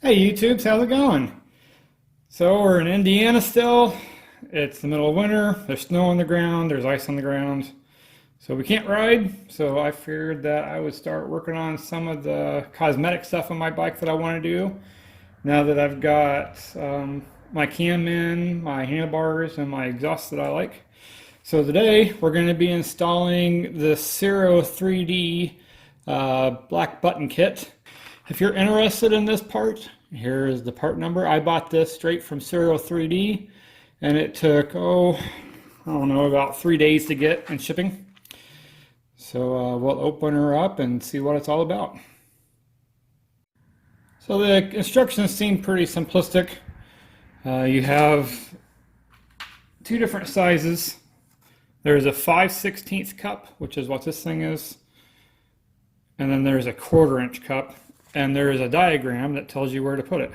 Hey YouTubes, how's it going? So we're in Indiana still. It's the middle of winter. There's snow on the ground. There's ice on the ground. So we can't ride. So I figured that I would start working on some of the cosmetic stuff on my bike that I want to do. Now that I've got my cam in, my handlebars, and my exhaust that I like. So today we're going to be installing the Ciro3d black button kit. If you're interested in this part, here is the part number. I bought this straight from Ciro3d, and it took, I don't know, about 3 days to get and shipping. So we'll open her up and see what it's all about. So the instructions seem pretty simplistic. You have two different sizes. There's a 5/16 cup, which is what this thing is. And then there's a 1/4 inch cup. And there is a diagram that tells you where to put it.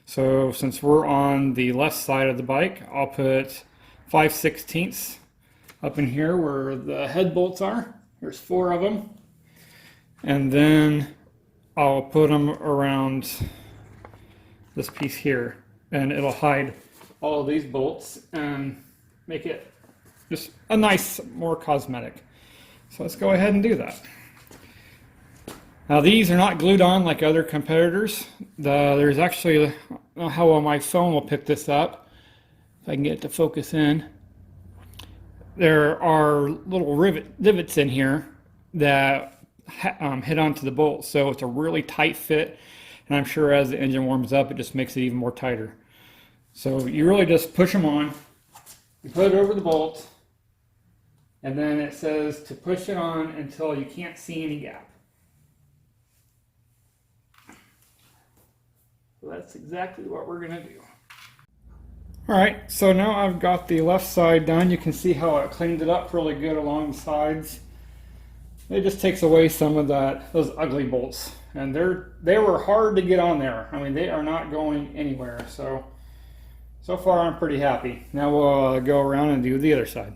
So since we're on the left side of the bike, I'll put 5/16 up in here where the head bolts are. There's 4 of them. And then I'll put them around this piece here, and it'll hide all of these bolts and make it just a nice, more cosmetic. So let's go ahead and do that. Now these are not glued on like other competitors. There's actually, I don't know how well my phone will pick this up, if I can get it to focus in. There are little rivets in here that hit onto the bolts, so it's a really tight fit, and I'm sure as the engine warms up it just makes it even more tighter. So you really just push them on, you put it over the bolt, and then it says to push it on until you can't see any gap. So that's exactly what we're going to do. Alright, so now I've got the left side done. You can see how I cleaned it up really good along the sides. It just takes away some of those ugly bolts. And they were hard to get on there. I mean, they are not going anywhere. So far I'm pretty happy. Now we'll go around and do the other side.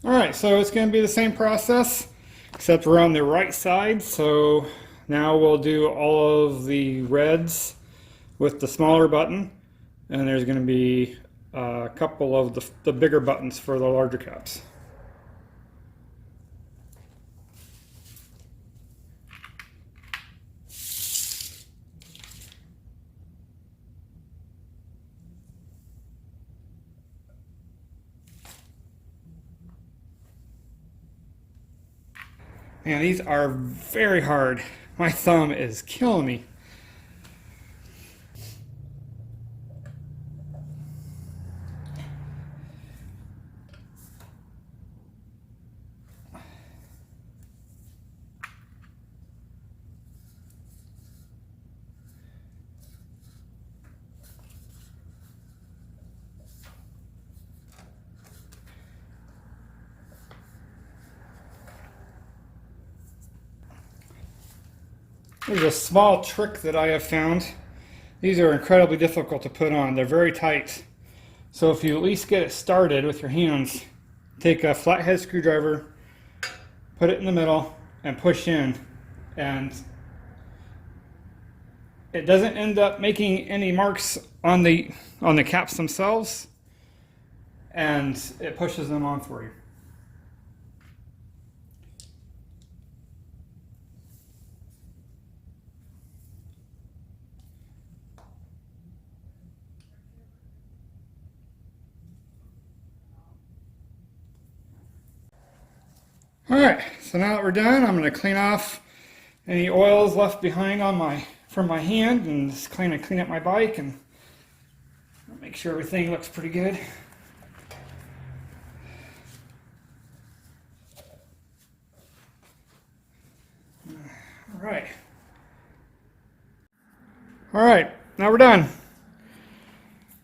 Alright, so it's going to be the same process, except we're on the right side. So now we'll do all of the reds with the smaller button, and there's going to be a couple of the bigger buttons for the larger caps. Man, these are very hard. My thumb is killing me. There's a small trick that I have found. These are incredibly difficult to put on. They're very tight. So if you at least get it started with your hands, take a flathead screwdriver, put it in the middle, and push in. And it doesn't end up making any marks on the caps themselves, and it pushes them on for you. Alright, so now that we're done, I'm going to clean off any oils left behind from my hand, and just clean up my bike and make sure everything looks pretty good. Alright, now we're done.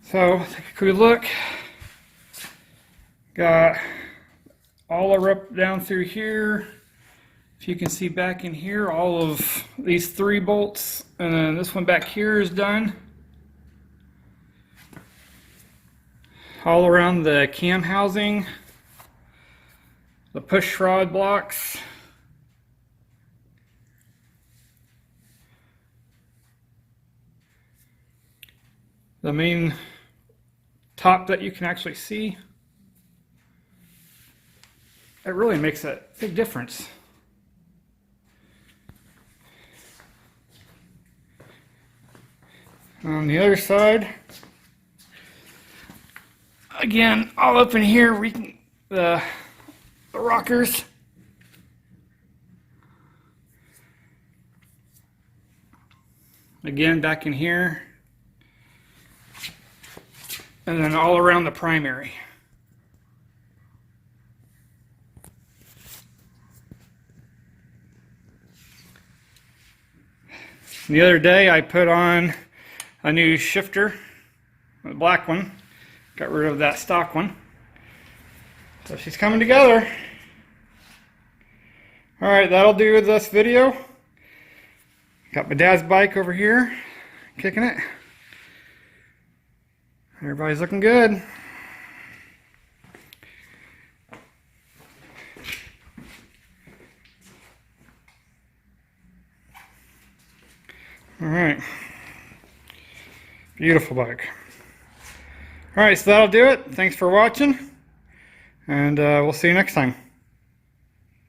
So take a quick look. Got all the up down through here. If you can see back in here, all of these 3 bolts, and then this one back here is done. All around the cam housing, the push rod blocks, the main top that you can actually see. It really makes a big difference. On the other side, again, all up in here, we can the rockers. Again, back in here, and then all around the primary. The other day I put on a new shifter, a black one, got rid of that stock one. So she's coming together. Alright, that'll do this video. Got my dad's bike over here, kicking it. Everybody's looking good. Alright. Beautiful bike. Alright, so that'll do it. Thanks for watching. And we'll see you next time.